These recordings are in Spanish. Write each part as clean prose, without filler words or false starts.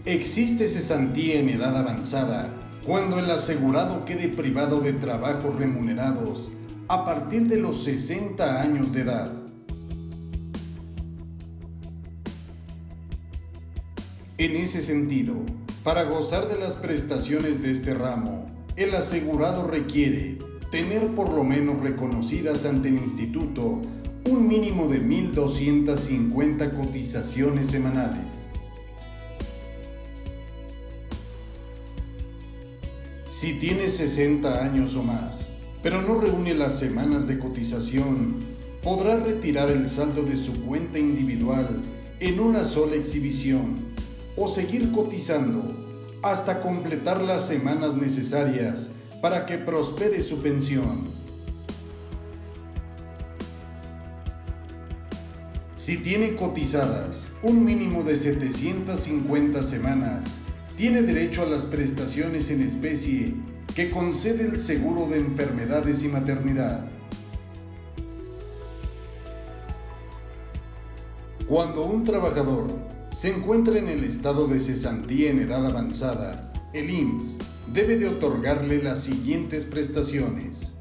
Existe cesantía en edad avanzada cuando el asegurado quede privado de trabajos remunerados a partir de los 60 años de edad. En ese sentido, para gozar de las prestaciones de este ramo, el asegurado requiere tener por lo menos reconocidas ante el instituto un mínimo de 1,250 cotizaciones semanales. Si tiene 60 años o más, pero no reúne las semanas de cotización, podrá retirar el saldo de su cuenta individual en una sola exhibición o seguir cotizando hasta completar las semanas necesarias para que prospere su pensión. Si tiene cotizadas un mínimo de 750 semanas, tiene derecho a las prestaciones en especie que concede el seguro de enfermedades y maternidad. Cuando un trabajador se encuentra en el estado de cesantía en edad avanzada, el IMSS debe de otorgarle las siguientes prestaciones: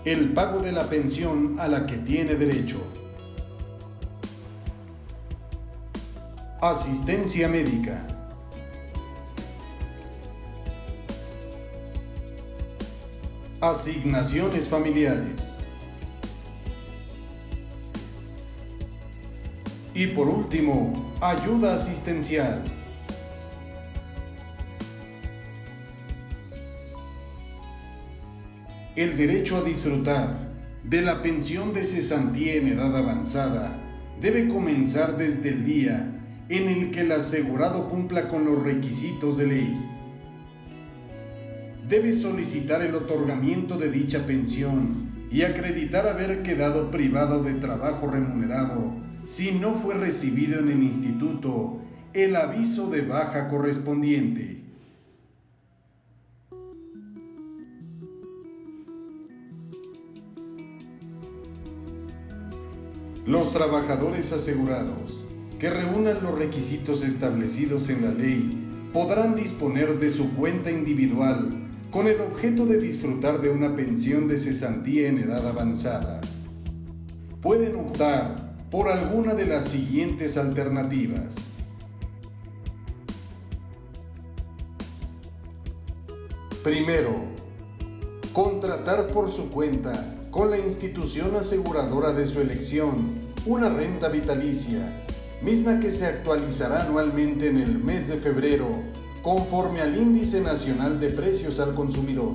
el pago de la pensión a la que tiene derecho, asistencia médica, asignaciones familiares y, por último, ayuda asistencial. El derecho a disfrutar de la pensión de cesantía en edad avanzada debe comenzar desde el día en el que el asegurado cumpla con los requisitos de ley. Debe solicitar el otorgamiento de dicha pensión y acreditar haber quedado privado de trabajo remunerado si no fue recibido en el instituto el aviso de baja correspondiente. Los trabajadores asegurados que reúnan los requisitos establecidos en la ley podrán disponer de su cuenta individual con el objeto de disfrutar de una pensión de cesantía en edad avanzada. Pueden optar por alguna de las siguientes alternativas. Primero, contratar por su cuenta con la institución aseguradora de su elección una renta vitalicia, misma que se actualizará anualmente en el mes de febrero, conforme al Índice Nacional de Precios al Consumidor.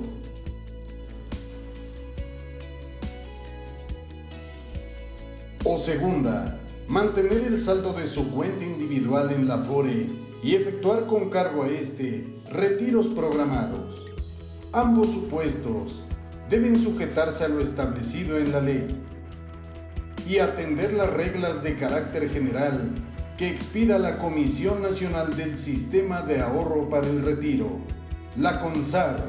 O segunda, mantener el saldo de su cuenta individual en la Afore y efectuar con cargo a este retiros programados. Ambos supuestos deben sujetarse a lo establecido en la ley y atender las reglas de carácter general que expida la Comisión Nacional del Sistema de Ahorro para el Retiro, la CONSAR.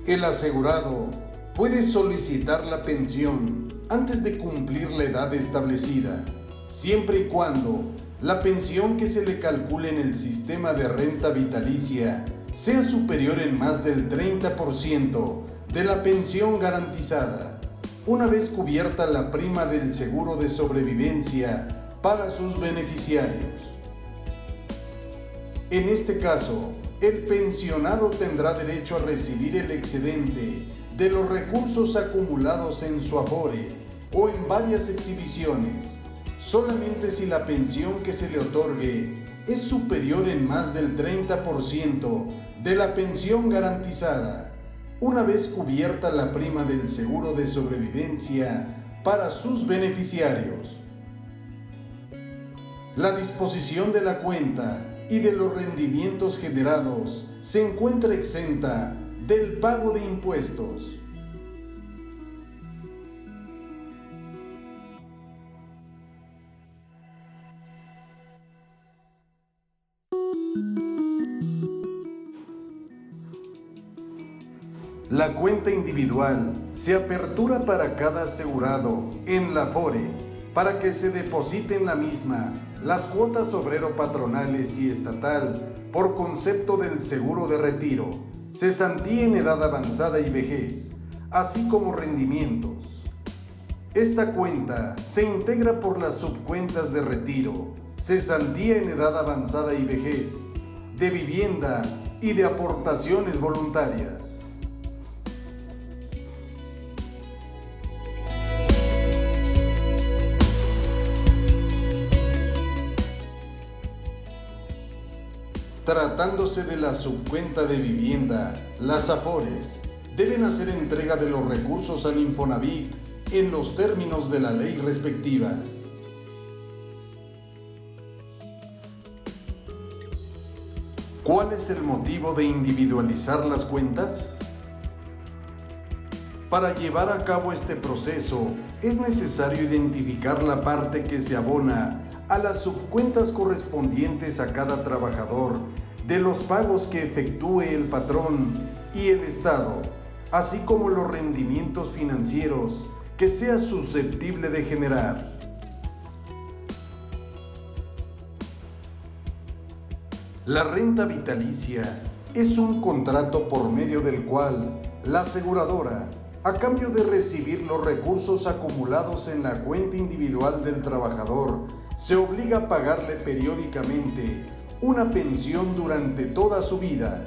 El asegurado puede solicitar la pensión antes de cumplir la edad establecida, siempre y cuando la pensión que se le calcule en el sistema de renta vitalicia sea superior en más del 30% de la pensión garantizada, una vez cubierta la prima del seguro de sobrevivencia para sus beneficiarios. En este caso, el pensionado tendrá derecho a recibir el excedente de los recursos acumulados en su Afore o en varias exhibiciones, solamente si la pensión que se le otorgue es superior en más del 30% de la pensión garantizada, una vez cubierta la prima del seguro de sobrevivencia para sus beneficiarios. La disposición de la cuenta y de los rendimientos generados se encuentra exenta del pago de impuestos. La cuenta individual se apertura para cada asegurado en la Afore para que se deposite en la misma las cuotas obrero-patronales y estatal por concepto del seguro de retiro, cesantía en edad avanzada y vejez, así como rendimientos. Esta cuenta se integra por las subcuentas de retiro, cesantía en edad avanzada y vejez, de vivienda y de aportaciones voluntarias. Tratándose de la subcuenta de vivienda, las Afores deben hacer entrega de los recursos al Infonavit en los términos de la ley respectiva. ¿Cuál es el motivo de individualizar las cuentas? Para llevar a cabo este proceso, es necesario identificar la parte que se abona a las subcuentas correspondientes a cada trabajador de los pagos que efectúe el patrón y el Estado, así como los rendimientos financieros que sea susceptible de generar. La renta vitalicia es un contrato por medio del cual la aseguradora, a cambio de recibir los recursos acumulados en la cuenta individual del trabajador, se obliga a pagarle periódicamente una pensión durante toda su vida.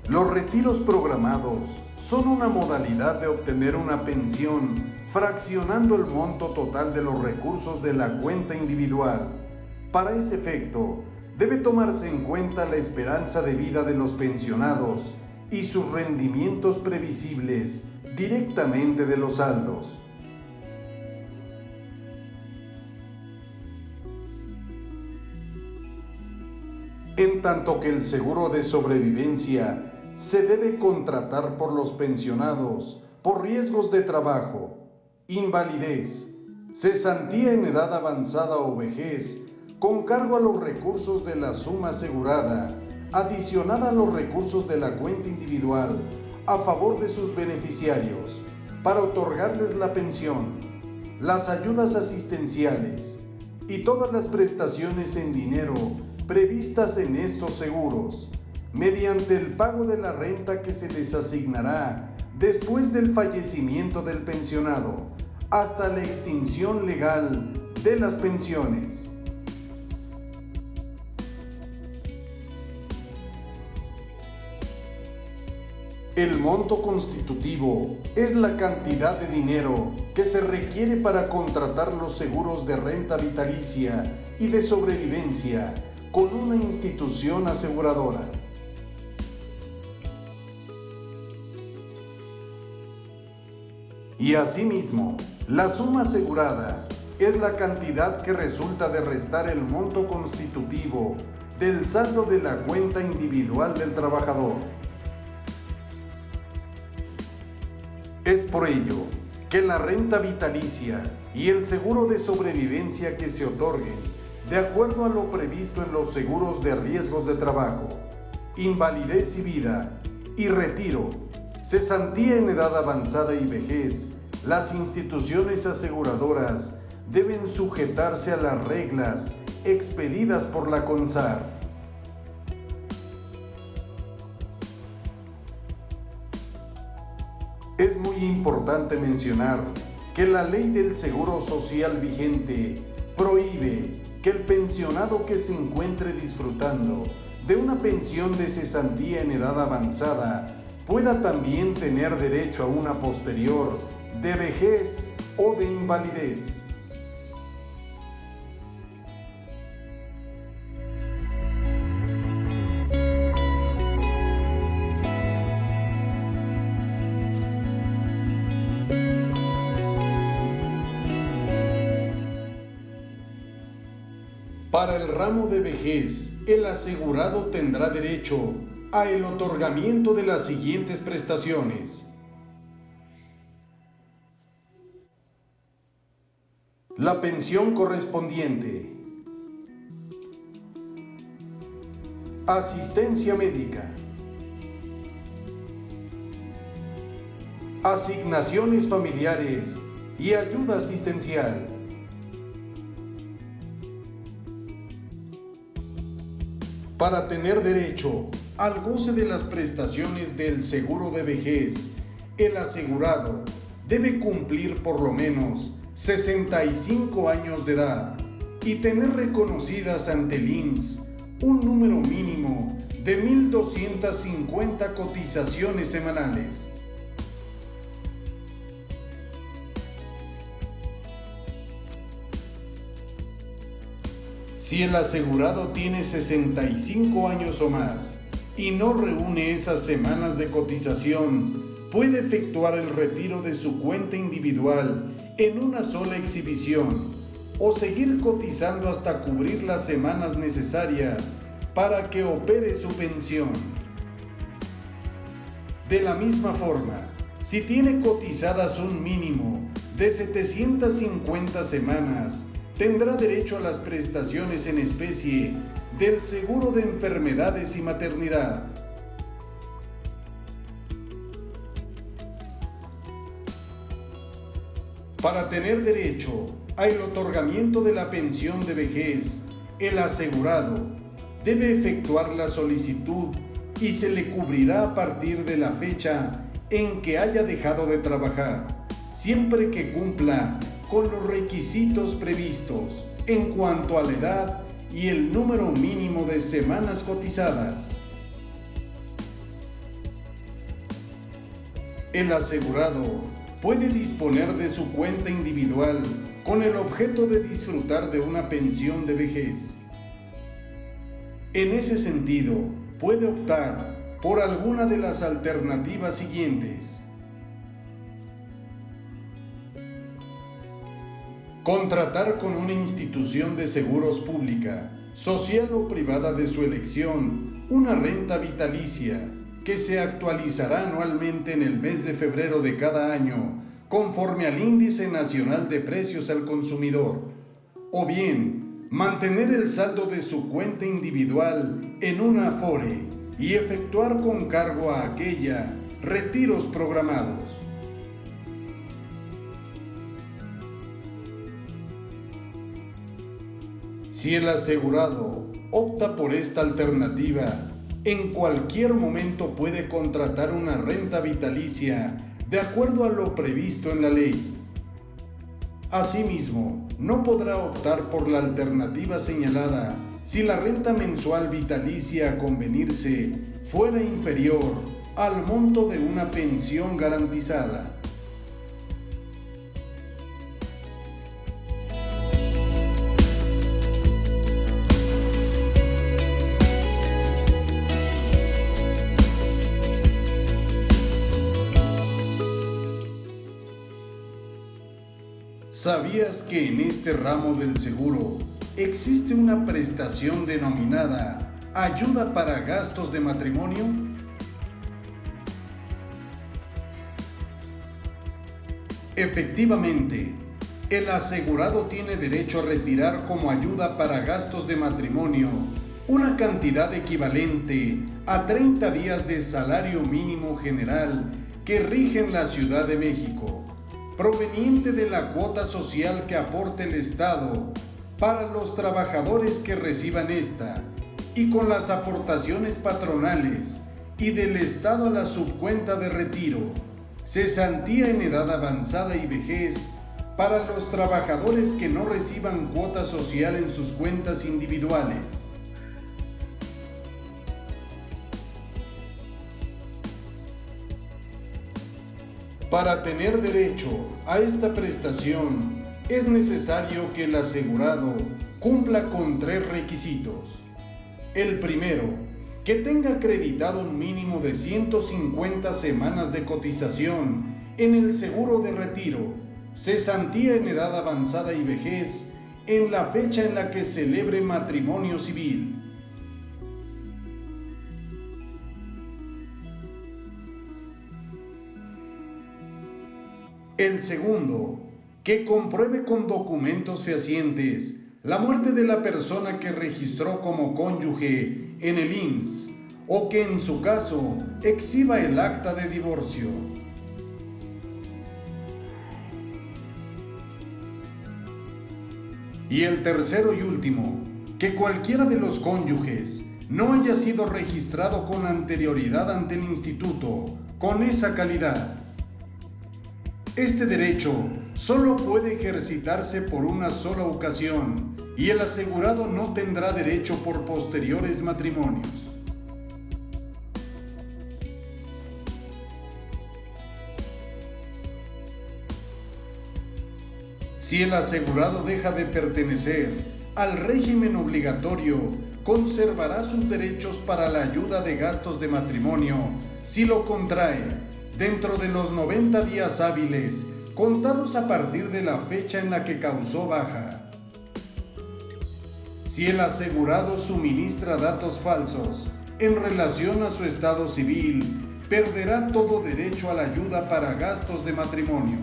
Los retiros programados son una modalidad de obtener una pensión fraccionando el monto total de los recursos de la cuenta individual. Para ese efecto, debe tomarse en cuenta la esperanza de vida de los pensionados y sus rendimientos previsibles directamente de los saldos. En tanto que el seguro de sobrevivencia se debe contratar por los pensionados por riesgos de trabajo, invalidez, cesantía en edad avanzada o vejez, con cargo a los recursos de la suma asegurada, adicionada a los recursos de la cuenta individual a favor de sus beneficiarios, para otorgarles la pensión, las ayudas asistenciales y todas las prestaciones en dinero previstas en estos seguros, mediante el pago de la renta que se les asignará después del fallecimiento del pensionado, hasta la extinción legal de las pensiones. El monto constitutivo es la cantidad de dinero que se requiere para contratar los seguros de renta vitalicia y de sobrevivencia con una institución aseguradora. Y asimismo, la suma asegurada es la cantidad que resulta de restar el monto constitutivo del saldo de la cuenta individual del trabajador. Es por ello que la renta vitalicia y el seguro de sobrevivencia que se otorguen, de acuerdo a lo previsto en los seguros de riesgos de trabajo, invalidez y vida, y retiro, cesantía en edad avanzada y vejez, las instituciones aseguradoras deben sujetarse a las reglas expedidas por la CONSAR. Es muy importante mencionar que la ley del Seguro Social vigente prohíbe que el pensionado que se encuentre disfrutando de una pensión de cesantía en edad avanzada pueda también tener derecho a una posterior de vejez o de invalidez. Para el ramo de vejez, el asegurado tendrá derecho a el otorgamiento de las siguientes prestaciones. La pensión correspondiente, Asistencia médica. Asignaciones familiares y ayuda asistencial. Para tener derecho al goce de las prestaciones del seguro de vejez, el asegurado debe cumplir por lo menos 65 años de edad y tener reconocidas ante el IMSS un número mínimo de 1,250 cotizaciones semanales. Si el asegurado tiene 65 años o más y no reúne esas semanas de cotización, puede efectuar el retiro de su cuenta individual en una sola exhibición o seguir cotizando hasta cubrir las semanas necesarias para que opere su pensión. De la misma forma, si tiene cotizadas un mínimo de 750 semanas, tendrá derecho a las prestaciones en especie del seguro de enfermedades y maternidad. Para tener derecho al otorgamiento de la pensión de vejez, el asegurado debe efectuar la solicitud y se le cubrirá a partir de la fecha en que haya dejado de trabajar, siempre que cumpla con los requisitos previstos en cuanto a la edad y el número mínimo de semanas cotizadas. El asegurado puede disponer de su cuenta individual con el objeto de disfrutar de una pensión de vejez. En ese sentido, puede optar por alguna de las alternativas siguientes. Contratar con una institución de seguros pública, social o privada de su elección, una renta vitalicia que se actualizará anualmente en el mes de febrero de cada año, conforme al Índice Nacional de Precios al Consumidor, o bien mantener el saldo de su cuenta individual en una Afore y efectuar con cargo a aquella retiros programados. Si el asegurado opta por esta alternativa, en cualquier momento puede contratar una renta vitalicia de acuerdo a lo previsto en la ley. Asimismo, no podrá optar por la alternativa señalada si la renta mensual vitalicia a convenirse fuera inferior al monto de una pensión garantizada. ¿Sabías que en este ramo del seguro existe una prestación denominada ayuda para gastos de matrimonio? Efectivamente, el asegurado tiene derecho a retirar como ayuda para gastos de matrimonio una cantidad equivalente a 30 días de salario mínimo general que rige en la Ciudad de México, proveniente de la cuota social que aporte el Estado para los trabajadores que reciban esta, y con las aportaciones patronales y del Estado a la subcuenta de retiro, cesantía en edad avanzada y vejez para los trabajadores que no reciban cuota social en sus cuentas individuales. Para tener derecho a esta prestación, es necesario que el asegurado cumpla con 3 requisitos. El primero, que tenga acreditado un mínimo de 150 semanas de cotización en el seguro de retiro, cesantía en edad avanzada y vejez, en la fecha en la que celebre matrimonio civil. El segundo, que compruebe con documentos fehacientes la muerte de la persona que registró como cónyuge en el IMSS o que en su caso exhiba el acta de divorcio. Y el tercero y último, que cualquiera de los cónyuges no haya sido registrado con anterioridad ante el instituto con esa calidad. Este derecho solo puede ejercitarse por una sola ocasión y el asegurado no tendrá derecho por posteriores matrimonios. Si el asegurado deja de pertenecer al régimen obligatorio, conservará sus derechos para la ayuda de gastos de matrimonio si lo contrae dentro de los 90 días hábiles contados a partir de la fecha en la que causó baja. Si el asegurado suministra datos falsos en relación a su estado civil, perderá todo derecho a la ayuda para gastos de matrimonio.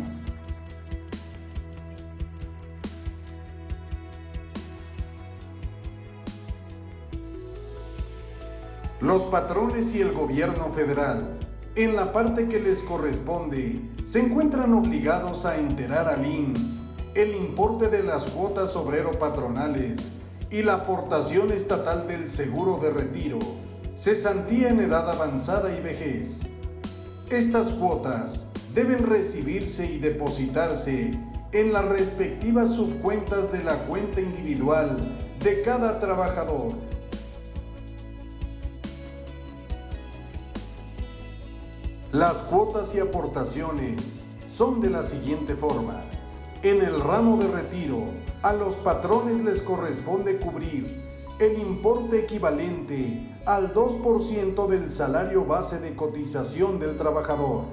Los patrones y el gobierno federal, en la parte que les corresponde, se encuentran obligados a enterar al IMSS el importe de las cuotas obrero-patronales y la aportación estatal del seguro de retiro, cesantía en edad avanzada y vejez. Estas cuotas deben recibirse y depositarse en las respectivas subcuentas de la cuenta individual de cada trabajador. Las cuotas y aportaciones son de la siguiente forma. En el ramo de retiro, a los patrones les corresponde cubrir el importe equivalente al 2% del salario base de cotización del trabajador.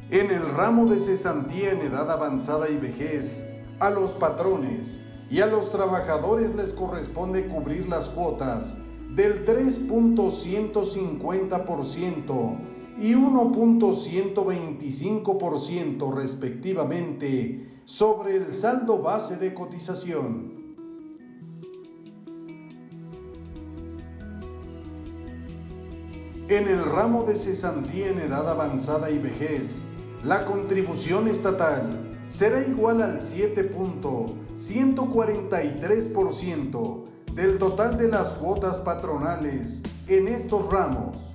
En el ramo de cesantía en edad avanzada y vejez, a los patrones y a los trabajadores les corresponde cubrir las cuotas del 3.150% y 1.125% respectivamente sobre el saldo base de cotización. En el ramo de cesantía en edad avanzada y vejez, la contribución estatal será igual al 7.143% del total de las cuotas patronales en estos ramos.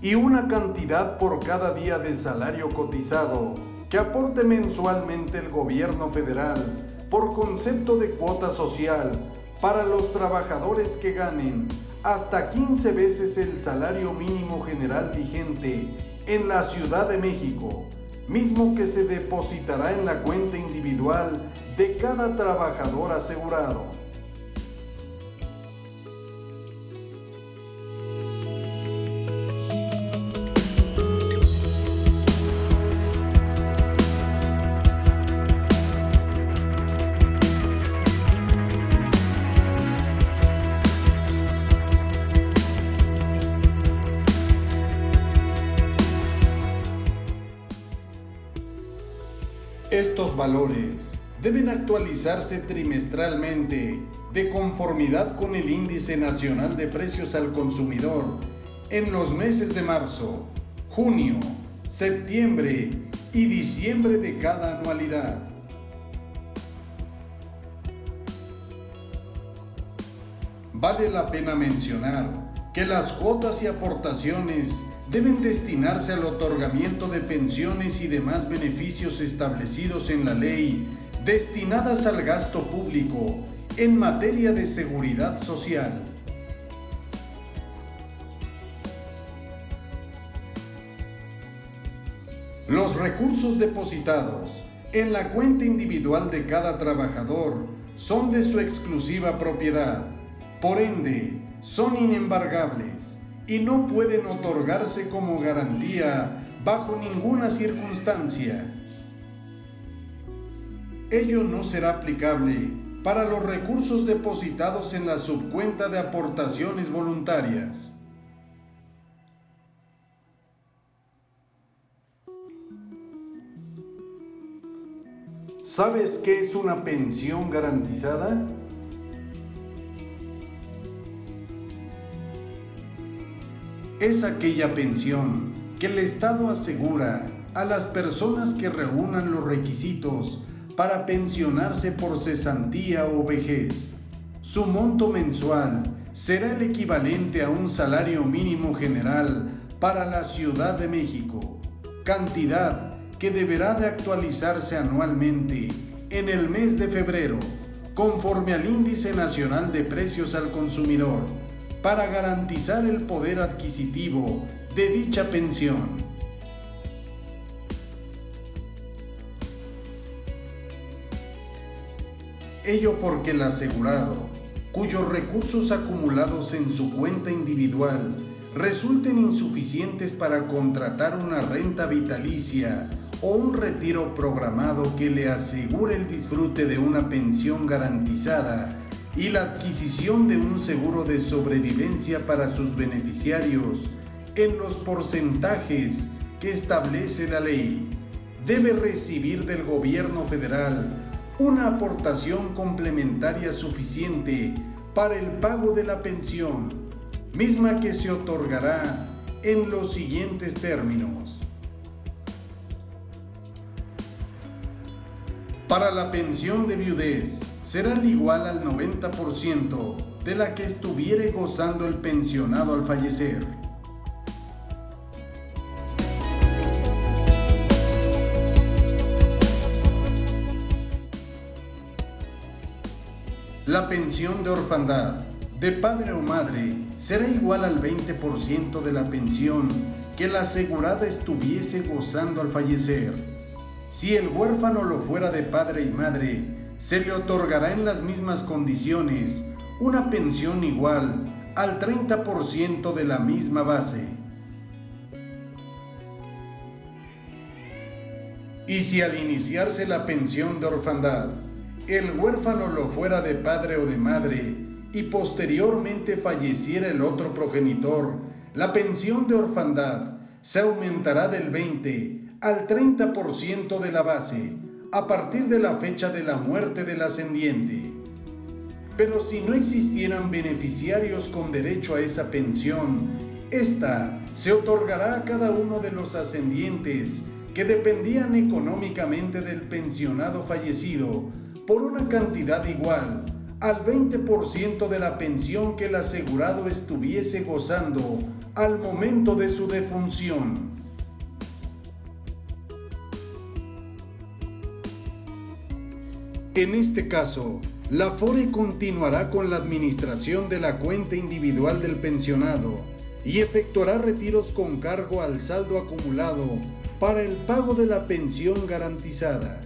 Y una cantidad por cada día de salario cotizado que aporte mensualmente el gobierno federal por concepto de cuota social para los trabajadores que ganen hasta 15 veces el salario mínimo general vigente en la Ciudad de México, mismo que se depositará en la cuenta individual de cada trabajador asegurado. Estos valores deben actualizarse trimestralmente de conformidad con el Índice Nacional de Precios al Consumidor en los meses de marzo, junio, septiembre y diciembre de cada anualidad. Vale la pena mencionar que las cuotas y aportaciones deben destinarse al otorgamiento de pensiones y demás beneficios establecidos en la ley destinadas al gasto público en materia de seguridad social. Los recursos depositados en la cuenta individual de cada trabajador son de su exclusiva propiedad, por ende, son inembargables y no pueden otorgarse como garantía bajo ninguna circunstancia. Ello no será aplicable para los recursos depositados en la subcuenta de aportaciones voluntarias. ¿Sabes qué es una pensión garantizada? Es aquella pensión que el Estado asegura a las personas que reúnan los requisitos para pensionarse por cesantía o vejez. Su monto mensual será el equivalente a un salario mínimo general para la Ciudad de México, cantidad que deberá de actualizarse anualmente en el mes de febrero, conforme al Índice Nacional de Precios al Consumidor, para garantizar el poder adquisitivo de dicha pensión. Ello porque el asegurado, cuyos recursos acumulados en su cuenta individual resulten insuficientes para contratar una renta vitalicia o un retiro programado que le asegure el disfrute de una pensión garantizada y la adquisición de un seguro de sobrevivencia para sus beneficiarios en los porcentajes que establece la ley, debe recibir del gobierno federal una aportación complementaria suficiente para el pago de la pensión, misma que se otorgará en los siguientes términos. Para la pensión de viudez, será el igual al 90% de la que estuviere gozando el pensionado al fallecer. La pensión de orfandad de padre o madre será igual al 20% de la pensión que la asegurada estuviese gozando al fallecer. Si el huérfano lo fuera de padre y madre, se le otorgará en las mismas condiciones una pensión igual al 30% de la misma base. Y si al iniciarse la pensión de orfandad, el huérfano lo fuera de padre o de madre y posteriormente falleciera el otro progenitor, la pensión de orfandad se aumentará del 20 al 30% de la base a partir de la fecha de la muerte del ascendiente. Pero si no existieran beneficiarios con derecho a esa pensión, esta se otorgará a cada uno de los ascendientes que dependían económicamente del pensionado fallecido por una cantidad igual al 20% de la pensión que el asegurado estuviese gozando al momento de su defunción. En este caso, la Afore continuará con la administración de la cuenta individual del pensionado y efectuará retiros con cargo al saldo acumulado para el pago de la pensión garantizada.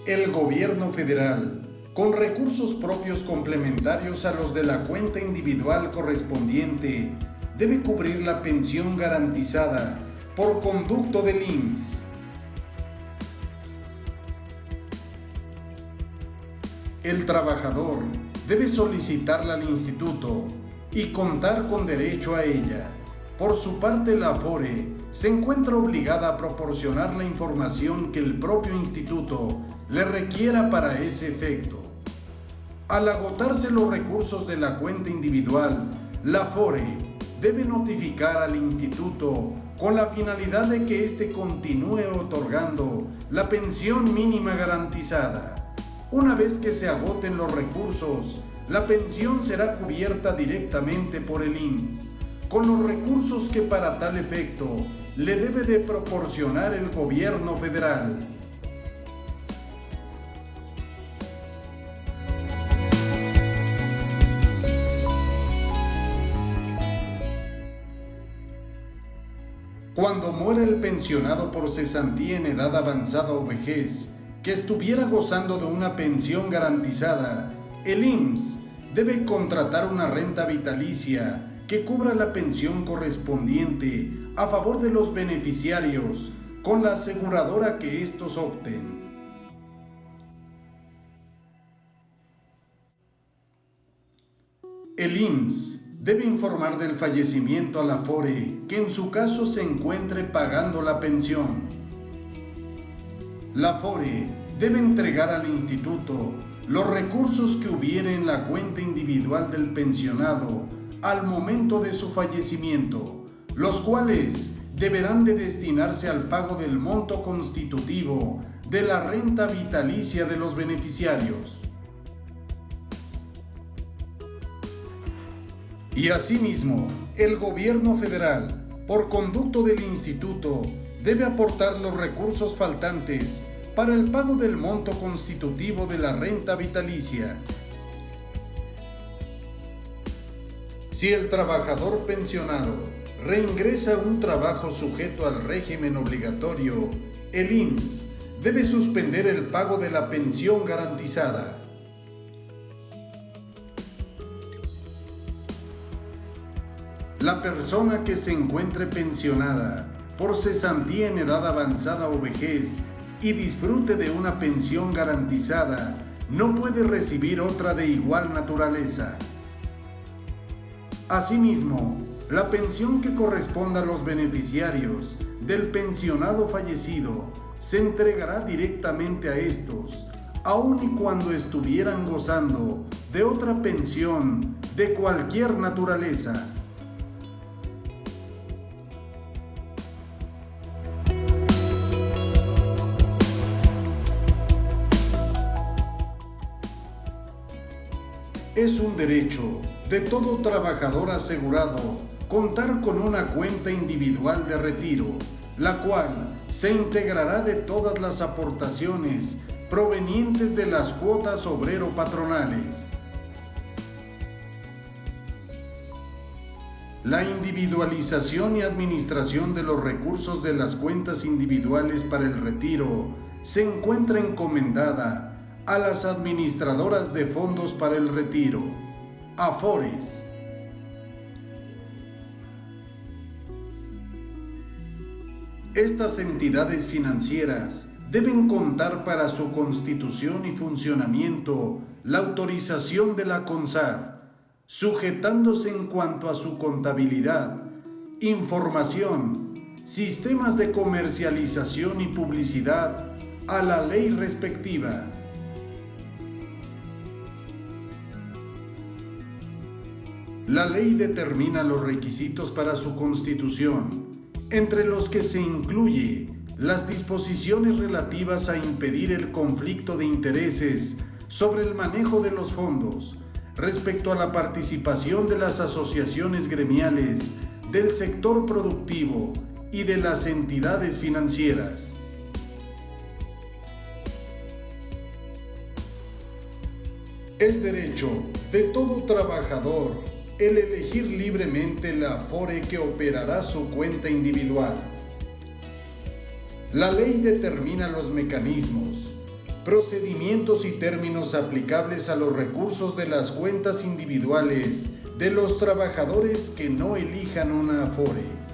El gobierno federal, con recursos propios complementarios a los de la cuenta individual correspondiente, debe cubrir la pensión garantizada por conducto del IMSS. El trabajador debe solicitarla al instituto y contar con derecho a ella. Por su parte, la Afore se encuentra obligada a proporcionar la información que el propio instituto le requiera para ese efecto. Al agotarse los recursos de la cuenta individual, la Afore debe notificar al instituto con la finalidad de que éste continúe otorgando la pensión mínima garantizada. Una vez que se agoten los recursos, la pensión será cubierta directamente por el IMSS, con los recursos que para tal efecto le debe de proporcionar el gobierno federal. Cuando muera el pensionado por cesantía en edad avanzada o vejez, que estuviera gozando de una pensión garantizada, el IMSS debe contratar una renta vitalicia que cubra la pensión correspondiente a favor de los beneficiarios con la aseguradora que estos opten. El IMSS debe informar del fallecimiento al Afore que en su caso se encuentre pagando la pensión. La Afore debe entregar al instituto los recursos que hubiere en la cuenta individual del pensionado al momento de su fallecimiento, los cuales deberán de destinarse al pago del monto constitutivo de la renta vitalicia de los beneficiarios. Y asimismo, el gobierno federal, por conducto del instituto, debe aportar los recursos faltantes para el pago del monto constitutivo de la renta vitalicia. Si el trabajador pensionado reingresa a un trabajo sujeto al régimen obligatorio, el IMSS debe suspender el pago de la pensión garantizada. La persona que se encuentre pensionada por cesantía en edad avanzada o vejez y disfrute de una pensión garantizada no puede recibir otra de igual naturaleza. Asimismo, la pensión que corresponda a los beneficiarios del pensionado fallecido se entregará directamente a estos, aun y cuando estuvieran gozando de otra pensión de cualquier naturaleza. Es un derecho de todo trabajador asegurado contar con una cuenta individual de retiro, la cual se integrará de todas las aportaciones provenientes de las cuotas obrero-patronales. La individualización y administración de los recursos de las cuentas individuales para el retiro se encuentra encomendada a las administradoras de fondos para el retiro, AFORES. Estas entidades financieras deben contar para su constitución y funcionamiento la autorización de la CONSAR, sujetándose en cuanto a su contabilidad, información, sistemas de comercialización y publicidad a la ley respectiva. La ley determina los requisitos para su constitución, entre los que se incluye las disposiciones relativas a impedir el conflicto de intereses sobre el manejo de los fondos respecto a la participación de las asociaciones gremiales, del sector productivo y de las entidades financieras. Es derecho de todo trabajador el elegir libremente la AFORE que operará su cuenta individual. La ley determina los mecanismos, procedimientos y términos aplicables a los recursos de las cuentas individuales de los trabajadores que no elijan una AFORE.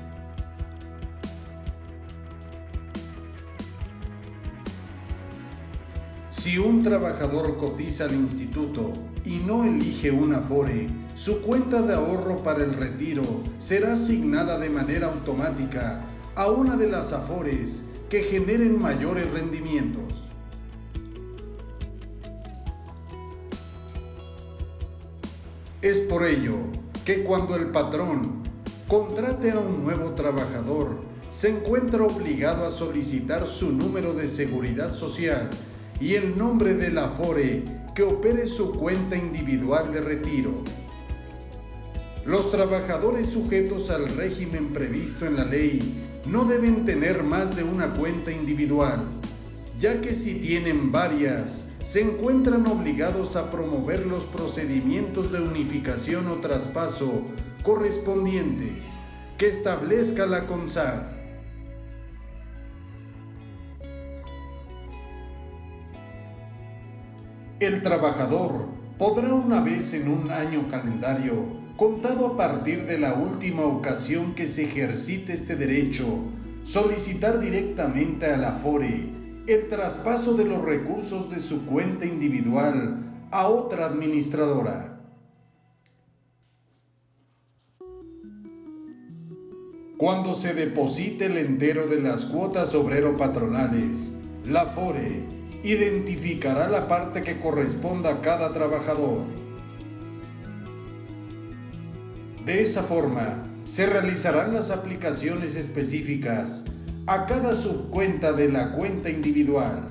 Si un trabajador cotiza al instituto y no elige una AFORE, su cuenta de ahorro para el retiro será asignada de manera automática a una de las AFORES que generen mayores rendimientos. Es por ello que cuando el patrón contrate a un nuevo trabajador, se encuentra obligado a solicitar su número de seguridad social y el nombre de la AFORE que opere su cuenta individual de retiro. Los trabajadores sujetos al régimen previsto en la ley no deben tener más de una cuenta individual, ya que si tienen varias, se encuentran obligados a promover los procedimientos de unificación o traspaso correspondientes que establezca la CONSAR. El trabajador podrá una vez en un año calendario, contado a partir de la última ocasión que se ejercite este derecho, solicitar directamente a la AFORE el traspaso de los recursos de su cuenta individual a otra administradora. Cuando se deposite el entero de las cuotas obrero-patronales, la Afore identificará la parte que corresponda a cada trabajador. De esa forma, se realizarán las aplicaciones específicas a cada subcuenta de la cuenta individual.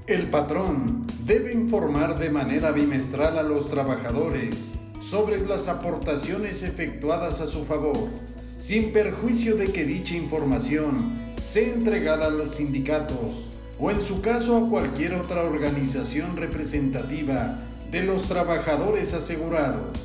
El patrón debe informar de manera bimestral a los trabajadores sobre las aportaciones efectuadas a su favor, sin perjuicio de que dicha información sea entregada a los sindicatos o en su caso a cualquier otra organización representativa de los trabajadores asegurados.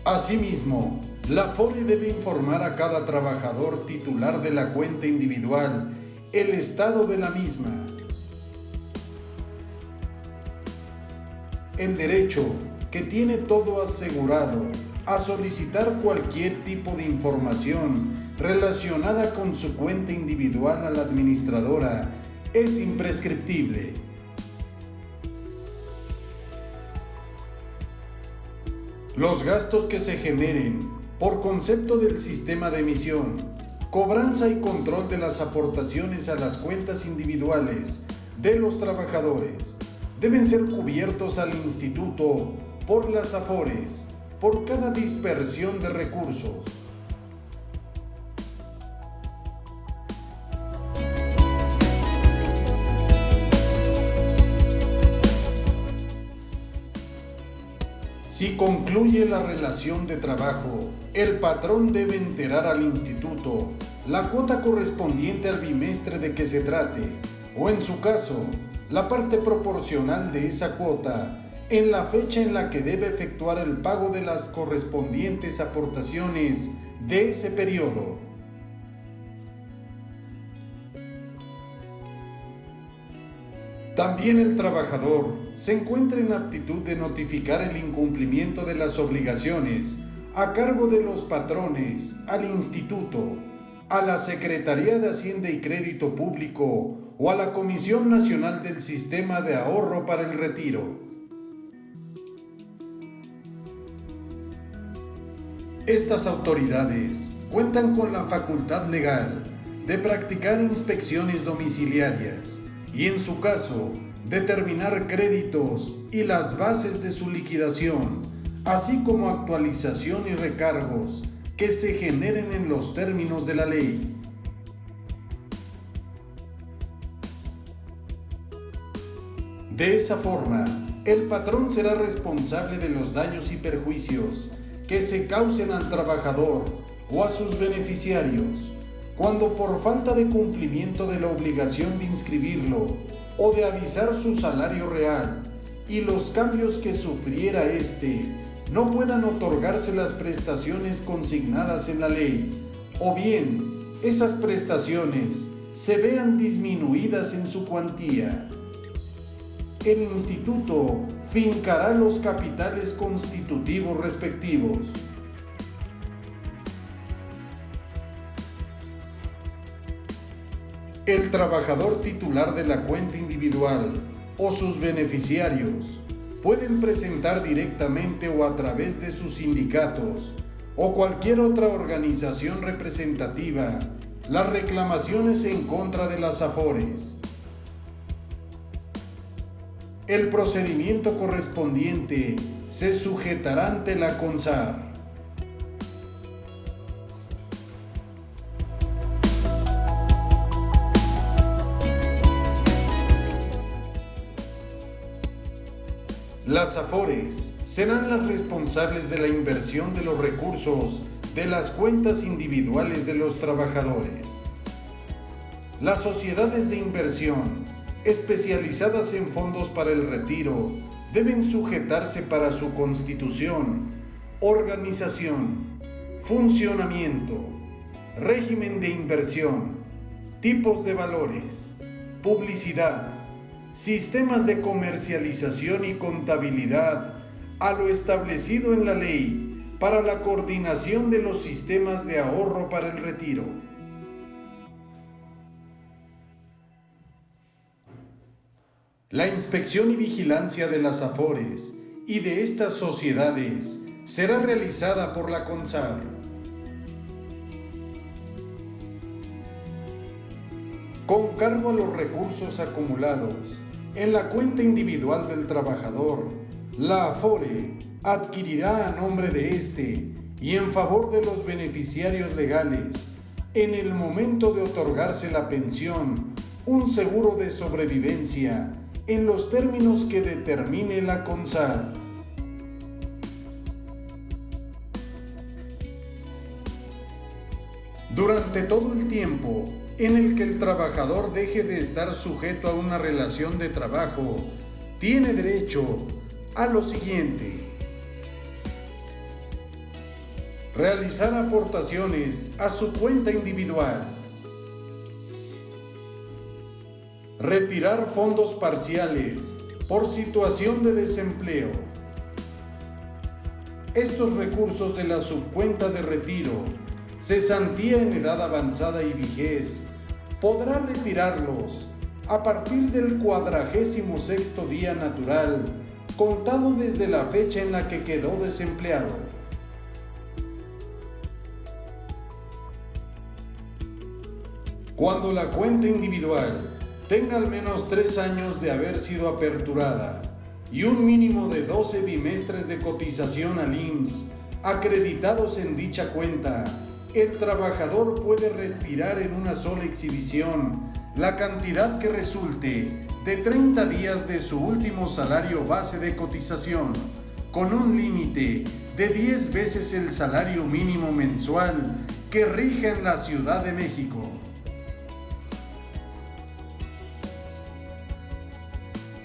Asimismo, la Afore debe informar a cada trabajador titular de la cuenta individual el estado de la misma. El derecho que tiene todo asegurado a solicitar cualquier tipo de información relacionada con su cuenta individual a la administradora es imprescriptible. Los gastos que se generen por concepto del sistema de emisión, cobranza y control de las aportaciones a las cuentas individuales de los trabajadores deben ser cubiertos al instituto por las Afores por cada dispersión de recursos. Si concluye la relación de trabajo, el patrón debe enterar al instituto la cuota correspondiente al bimestre de que se trate, o en su caso, la parte proporcional de esa cuota, en la fecha en la que debe efectuar el pago de las correspondientes aportaciones de ese periodo. También el trabajador se encuentra en aptitud de notificar el incumplimiento de las obligaciones a cargo de los patrones al instituto, a la Secretaría de Hacienda y Crédito Público o a la Comisión Nacional del Sistema de Ahorro para el Retiro. Estas autoridades cuentan con la facultad legal de practicar inspecciones domiciliarias y, en su caso, determinar créditos y las bases de su liquidación, así como actualización y recargos que se generen en los términos de la ley. De esa forma, el patrón será responsable de los daños y perjuicios que se causen al trabajador o a sus beneficiarios, cuando por falta de cumplimiento de la obligación de inscribirlo o de avisar su salario real y los cambios que sufriera éste, no puedan otorgarse las prestaciones consignadas en la ley, o bien esas prestaciones se vean disminuidas en su cuantía. El instituto fincará los capitales constitutivos respectivos. El trabajador titular de la cuenta individual o sus beneficiarios pueden presentar directamente o a través de sus sindicatos o cualquier otra organización representativa las reclamaciones en contra de las Afores. El procedimiento correspondiente se sujetará ante la CONSAR. Las Afores serán las responsables de la inversión de los recursos de las cuentas individuales de los trabajadores. Las sociedades de inversión especializadas en fondos para el retiro deben sujetarse para su constitución, organización, funcionamiento, régimen de inversión, tipos de valores, publicidad, sistemas de comercialización y contabilidad a lo establecido en la ley para la coordinación de los sistemas de ahorro para el retiro. La inspección y vigilancia de las AFORES y de estas sociedades será realizada por la CONSAR. Con cargo a los recursos acumulados en la cuenta individual del trabajador, la AFORE adquirirá a nombre de éste y en favor de los beneficiarios legales, en el momento de otorgarse la pensión, un seguro de sobrevivencia en los términos que determine la CONSAR. Durante todo el tiempo en el que el trabajador deje de estar sujeto a una relación de trabajo, tiene derecho a lo siguiente: realizar aportaciones a su cuenta individual, retirar fondos parciales por situación de desempleo. Estos recursos de la subcuenta de retiro, cesantía en edad avanzada y vejez, podrá retirarlos a partir del 46º día natural, contado desde la fecha en la que quedó desempleado. Cuando la cuenta individual tenga al menos 3 años de haber sido aperturada y un mínimo de 12 bimestres de cotización al IMSS acreditados en dicha cuenta, el trabajador puede retirar en una sola exhibición la cantidad que resulte de 30 días de su último salario base de cotización, con un límite de 10 veces el salario mínimo mensual que rige en la Ciudad de México.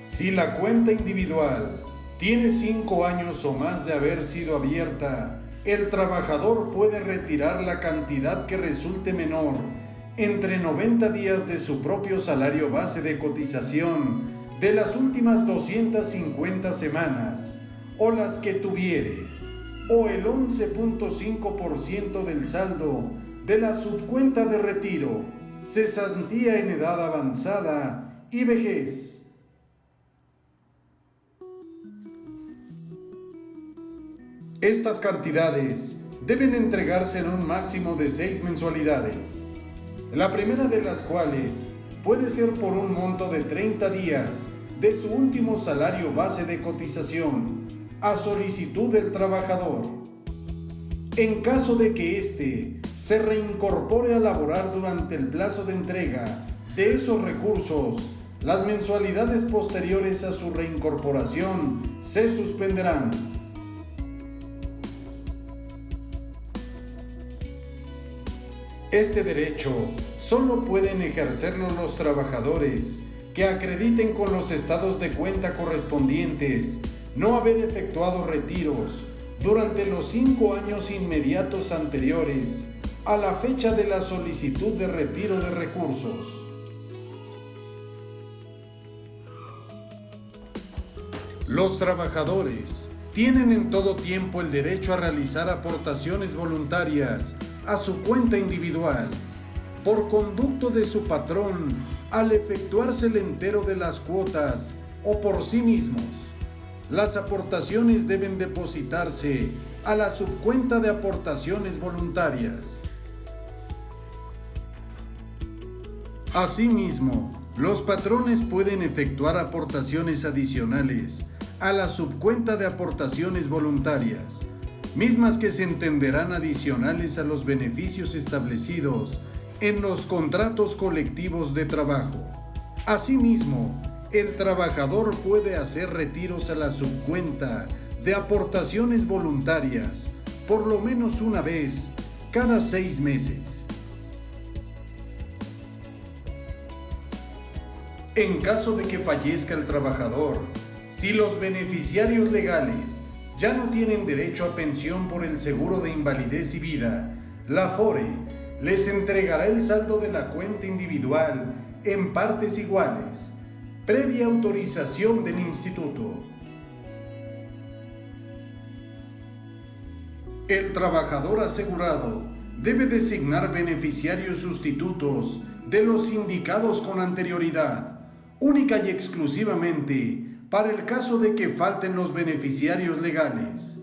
Si la cuenta individual tiene 5 años o más de haber sido abierta, el trabajador puede retirar la cantidad que resulte menor entre 90 días de su propio salario base de cotización de las últimas 250 semanas, o las que tuviere, o el 11.5% del saldo de la subcuenta de retiro, cesantía en edad avanzada y vejez. Estas cantidades deben entregarse en un máximo de 6 mensualidades, la primera de las cuales puede ser por un monto de 30 días de su último salario base de cotización, a solicitud del trabajador. En caso de que éste se reincorpore a laborar durante el plazo de entrega de esos recursos, las mensualidades posteriores a su reincorporación se suspenderán. Este derecho solo pueden ejercerlo los trabajadores que acrediten con los estados de cuenta correspondientes no haber efectuado retiros durante los 5 años inmediatos anteriores a la fecha de la solicitud de retiro de recursos. Los trabajadores tienen en todo tiempo el derecho a realizar aportaciones voluntarias a su cuenta individual, por conducto de su patrón al efectuarse el entero de las cuotas o por sí mismos. Las aportaciones deben depositarse a la subcuenta de aportaciones voluntarias. Asimismo, los patrones pueden efectuar aportaciones adicionales a la subcuenta de aportaciones voluntarias, mismas que se entenderán adicionales a los beneficios establecidos en los contratos colectivos de trabajo. Asimismo, el trabajador puede hacer retiros a la subcuenta de aportaciones voluntarias por lo menos una vez cada 6 meses. En caso de que fallezca el trabajador, si los beneficiarios legales ya no tienen derecho a pensión por el seguro de invalidez y vida, la AFORE les entregará el saldo de la cuenta individual en partes iguales, previa autorización del instituto. El trabajador asegurado debe designar beneficiarios sustitutos de los indicados con anterioridad, única y exclusivamente para el caso de que falten los beneficiarios legales.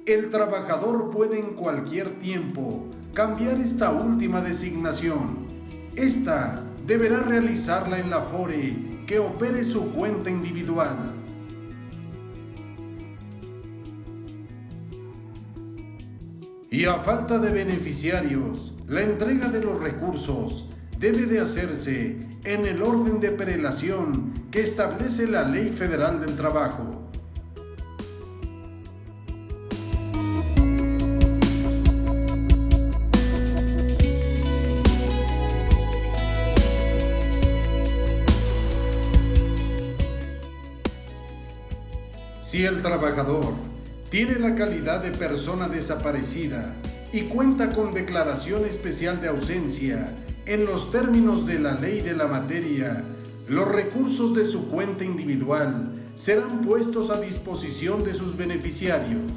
El trabajador puede en cualquier tiempo cambiar esta última designación. Esta deberá realizarla en la Afore que opere su cuenta individual. Y a falta de beneficiarios, la entrega de los recursos debe de hacerse en el orden de prelación que establece la Ley Federal del Trabajo. Si el trabajador tiene la calidad de persona desaparecida y cuenta con declaración especial de ausencia en los términos de la ley de la materia, los recursos de su cuenta individual serán puestos a disposición de sus beneficiarios.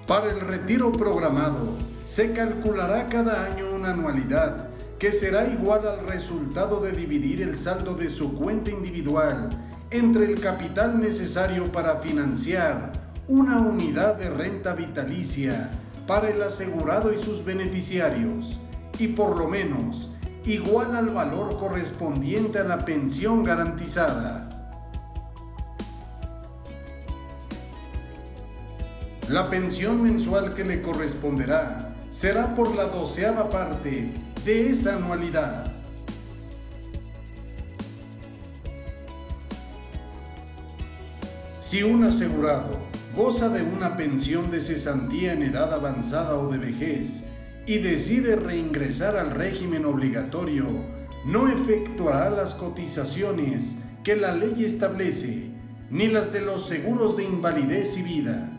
Para el retiro programado, se calculará cada año una anualidad que será igual al resultado de dividir el saldo de su cuenta individual entre el capital necesario para financiar una unidad de renta vitalicia para el asegurado y sus beneficiarios, y por lo menos igual al valor correspondiente a la pensión garantizada. La pensión mensual que le corresponderá será por la 12ª parte de esa anualidad. Si un asegurado goza de una pensión de cesantía en edad avanzada o de vejez y decide reingresar al régimen obligatorio, no efectuará las cotizaciones que la ley establece, ni las de los seguros de invalidez y vida.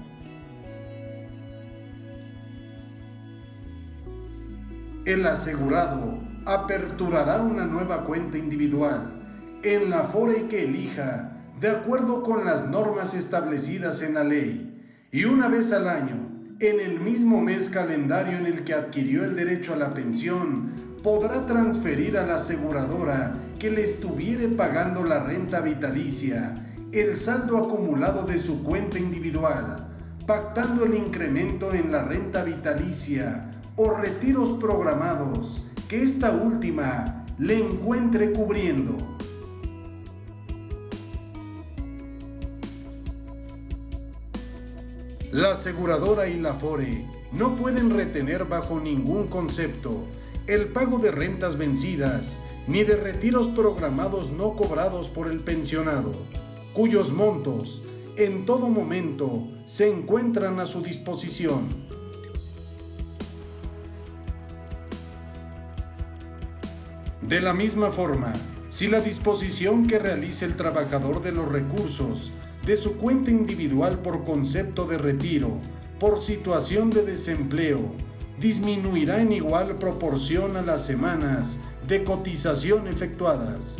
El asegurado aperturará una nueva cuenta individual en la Afore que elija de acuerdo con las normas establecidas en la ley, y una vez al año, en el mismo mes calendario en el que adquirió el derecho a la pensión, podrá transferir a la aseguradora que le estuviere pagando la renta vitalicia el saldo acumulado de su cuenta individual, pactando el incremento en la renta vitalicia o retiros programados que esta última le encuentre cubriendo. La aseguradora y la Afore no pueden retener bajo ningún concepto el pago de rentas vencidas ni de retiros programados no cobrados por el pensionado, cuyos montos en todo momento se encuentran a su disposición. De la misma forma, si la disposición que realice el trabajador de los recursos de su cuenta individual por concepto de retiro, por situación de desempleo, disminuirá en igual proporción a las semanas de cotización efectuadas.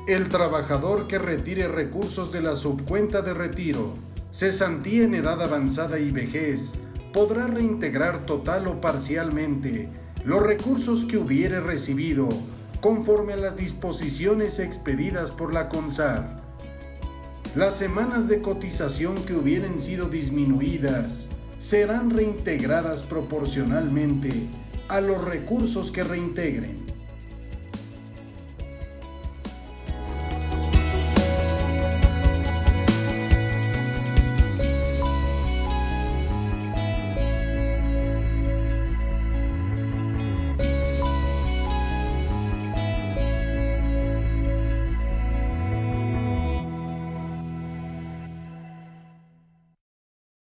El trabajador que retire recursos de la subcuenta de retiro, cesantía en edad avanzada y vejez, podrá reintegrar total o parcialmente los recursos que hubiere recibido conforme a las disposiciones expedidas por la CONSAR. Las semanas de cotización que hubieren sido disminuidas serán reintegradas proporcionalmente a los recursos que reintegren.